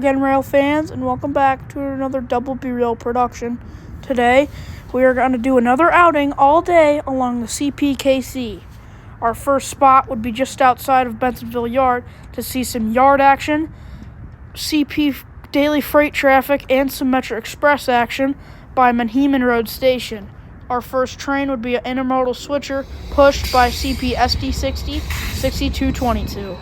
again, rail fans, and welcome back to another Double B Rail production. Today, we are going to do another outing all day along the CPKC. Our first spot would be just outside of Bensenville Yard to see some yard action, CP daily freight traffic, and some Metro Express action by Manheman Road Station. Our first train would be an intermodal switcher pushed by CP SD60 6222.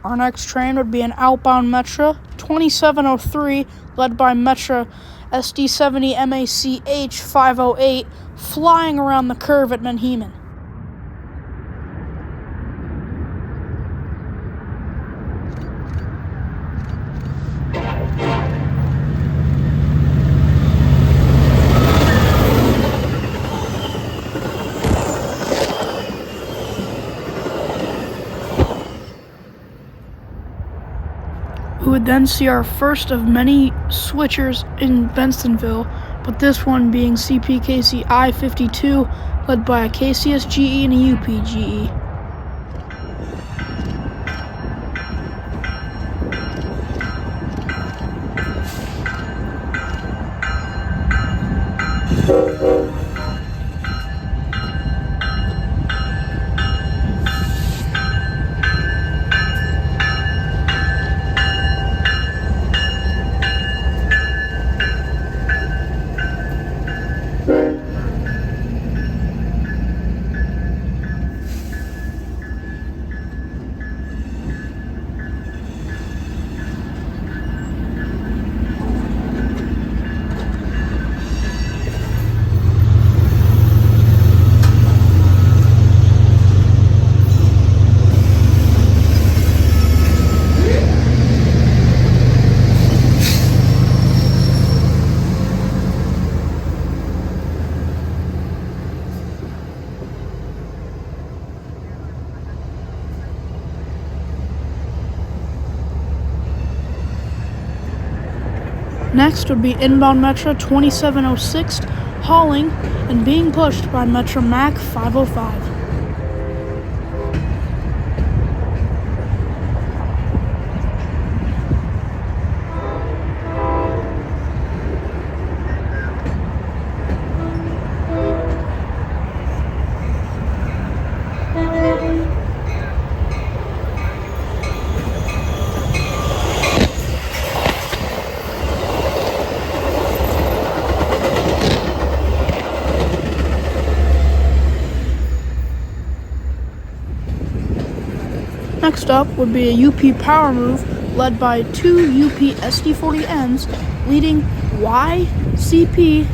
Our next train would be an outbound Metro 2703 led by Metro SD70 MACH 508 flying around the curve at Manheman. We would then see our first of many switchers in Bensenville, but this one being CPKC I-52, led by a KCSGE and a UPGE. Next would be inbound Metro 2706, hauling and being pushed by Metro Mac 505. Next up would be a UP power move led by two UP SD40Ns leading YCPPR.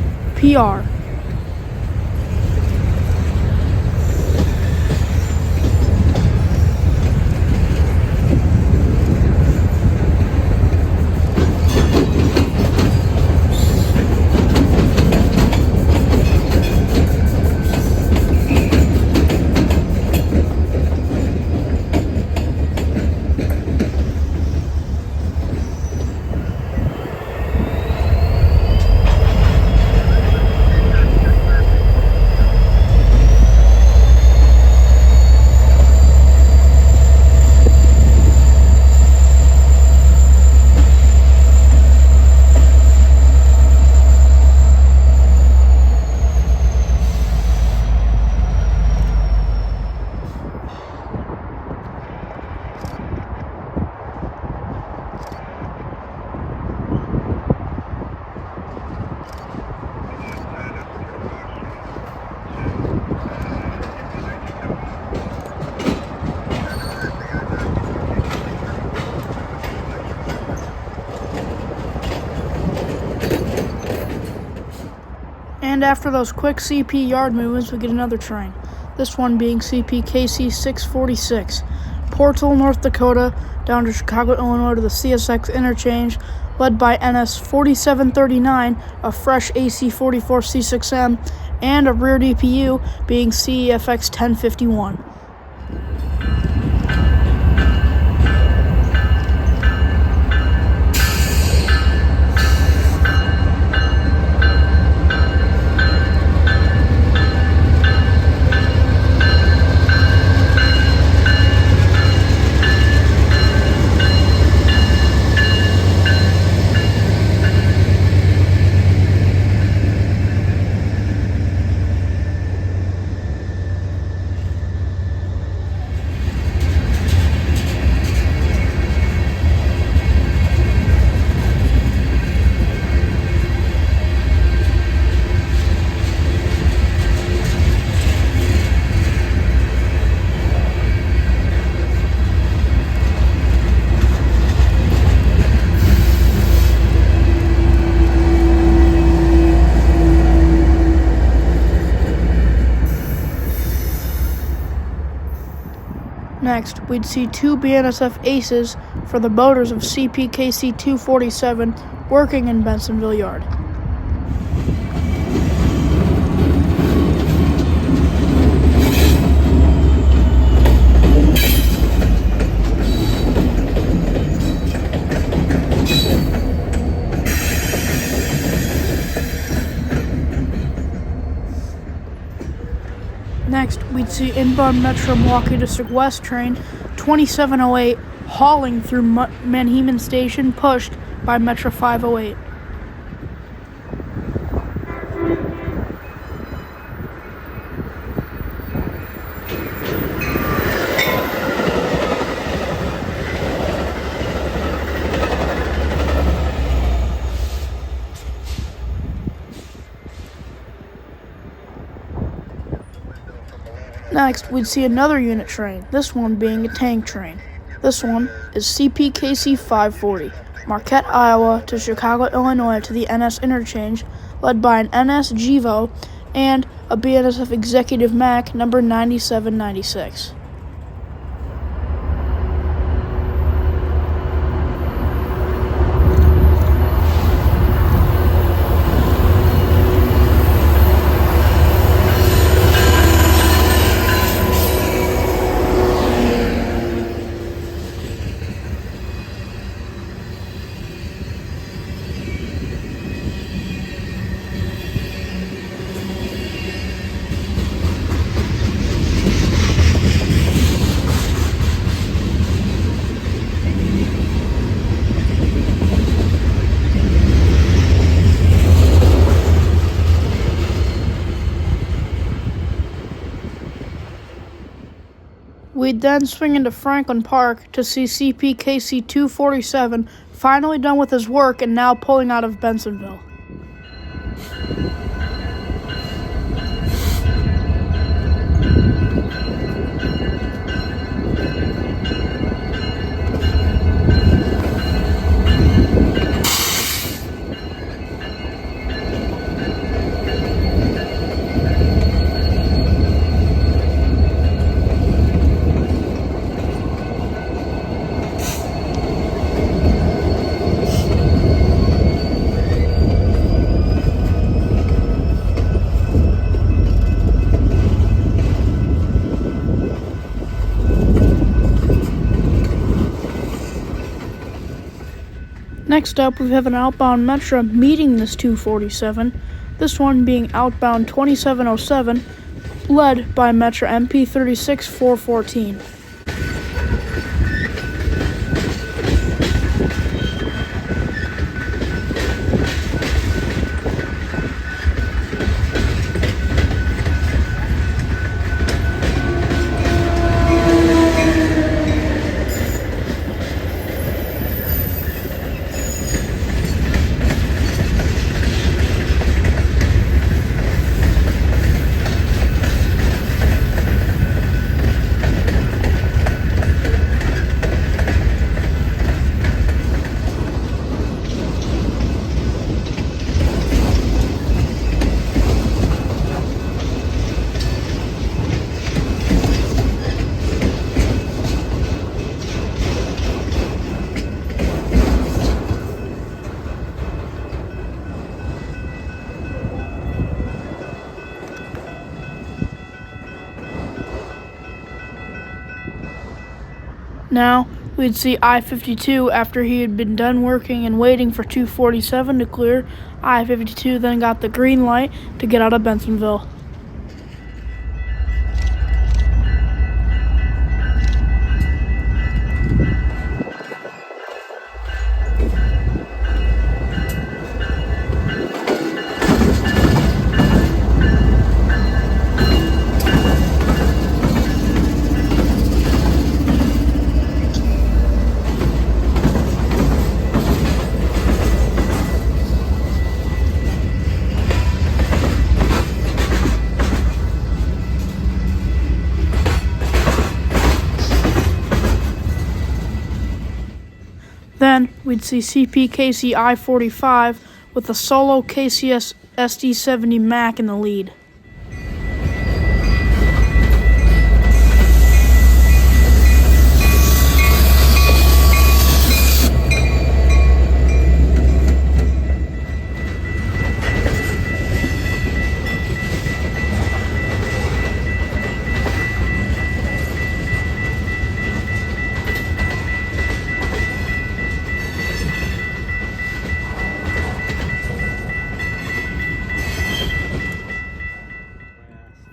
And after those quick CP yard movements, we get another train, this one being CPKC 646, Portal, North Dakota, down to Chicago, Illinois to the CSX interchange, led by NS 4739, a fresh AC 44 C6M, and a rear DPU being CEFX 1051. Next, we'd see two BNSF aces for the motors of CPKC 247 working in Bensonville Yard. Next, we'd see inbound Metro Milwaukee District West train 2708 hauling through Manheim Station, pushed by Metro 508. Next, we'd see another unit train, this one being a tank train. This one is CPKC 540, Marquette, Iowa to Chicago, Illinois to the NS interchange, led by an NS GEVO and a BNSF Executive Mac number 9796. We'd then swing into Franklin Park to see CPKC 247 finally done with his work and now pulling out of Bensonville. Next up, we have an outbound Metro meeting this 247, this one being outbound 2707, led by Metro MP 36 414. Now we'd see I-52 after he had been done working and waiting for 247 to clear. I-52 then got the green light to get out of Bensonville. Then we'd see CPKC I-45 with a solo KCS SD70 Mac in the lead.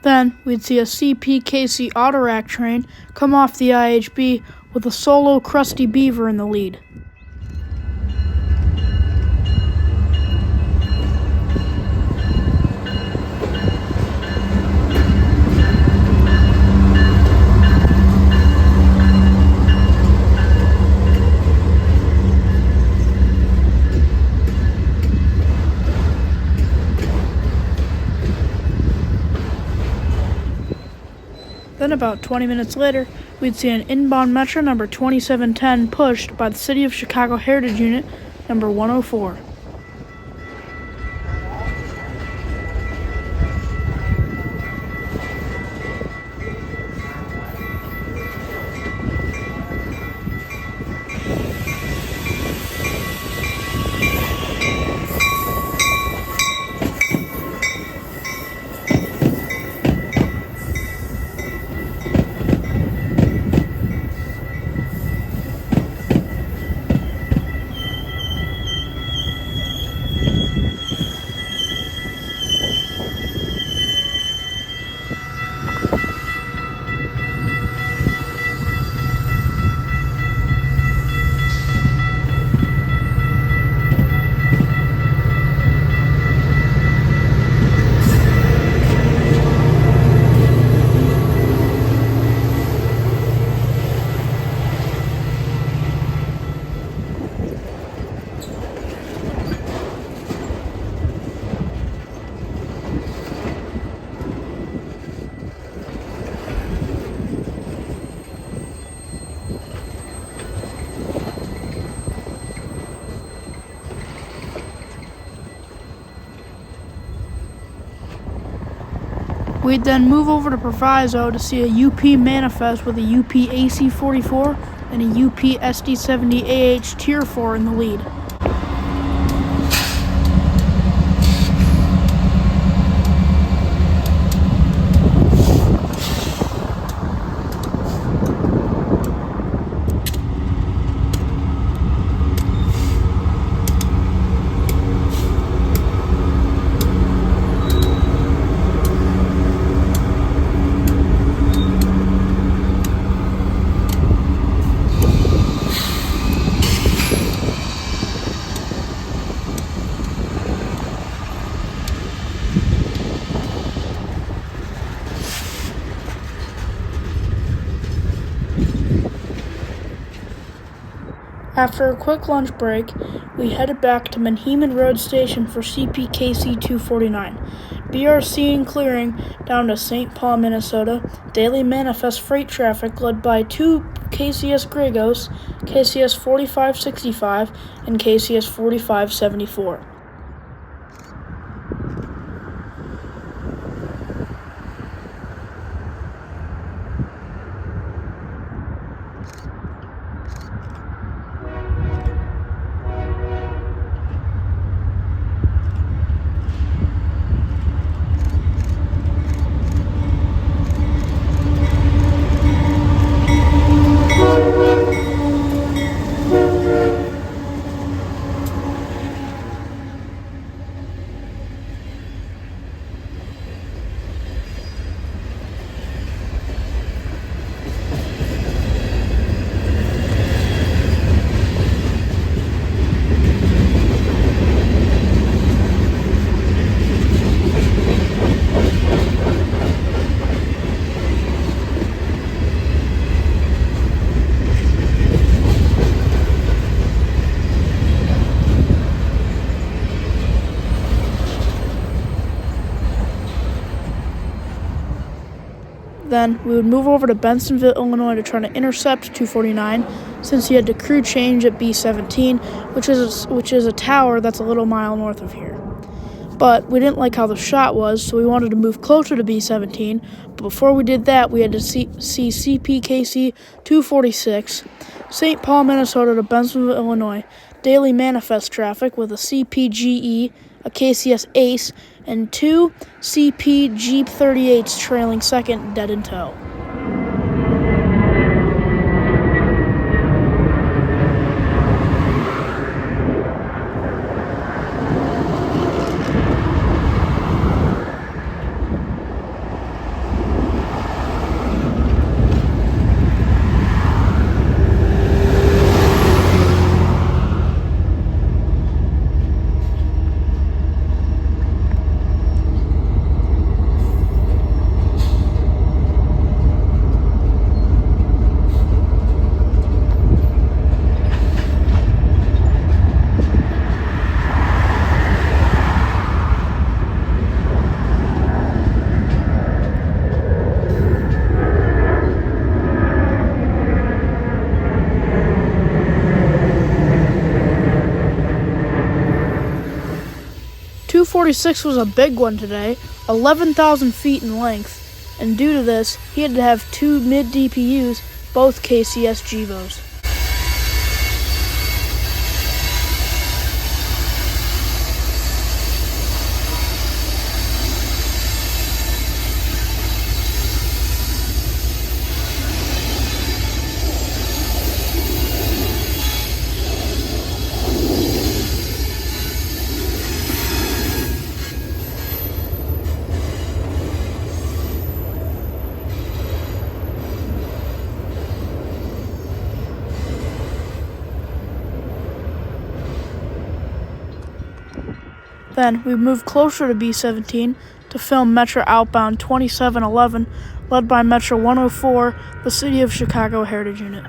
Then we'd see a CPKC Autorack train come off the IHB with a solo Krusty Beaver in the lead. Then about 20 minutes later, we'd see an inbound Metro number 2710 pushed by the City of Chicago Heritage Unit number 104. We'd then move over to Proviso to see a UP manifest with a UP AC44 and a UP SD70AH Tier 4 in the lead. After a quick lunch break, we headed back to Manheman Road Station for CPKC 249. BRC and clearing down to St. Paul, Minnesota. Daily manifest freight traffic led by two KCS Grigos, KCS 4565 and KCS 4574. Then we would move over to Bensonville, Illinois to try to intercept 249 since he had to crew change at B-17, which is a tower that's a little mile north of here. But we didn't like how the shot was, so we wanted to move closer to B-17. But before we did that, we had to see CPKC 246, St. Paul, Minnesota to Bensonville, Illinois, daily manifest traffic with a CPGE, a KCS Ace, and 2 CP Jeep 38s trailing second dead in tow. .246 was a big one today, 11,000 feet in length, and due to this, he had to have 2 mid-DPUs, both KCS Gevos. Then we moved closer to B-17 to film Metro outbound 2711, led by Metro 104, the City of Chicago Heritage Unit.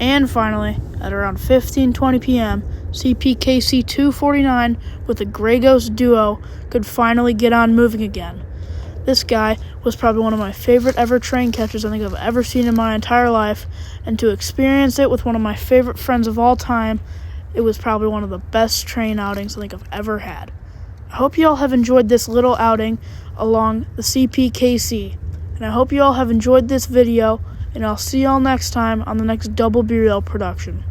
And finally, at around 15:20 p.m., CPKC 249 with the Gray Ghost duo could finally get on moving again. This guy was probably one of my favorite ever train catches I think I've ever seen in my entire life, and to experience it with one of my favorite friends of all time, it was probably one of the best train outings I think I've ever had. I hope you all have enjoyed this little outing along the CPKC, and I hope you all have enjoyed this video, and I'll see y'all next time on the next Double B Rail production.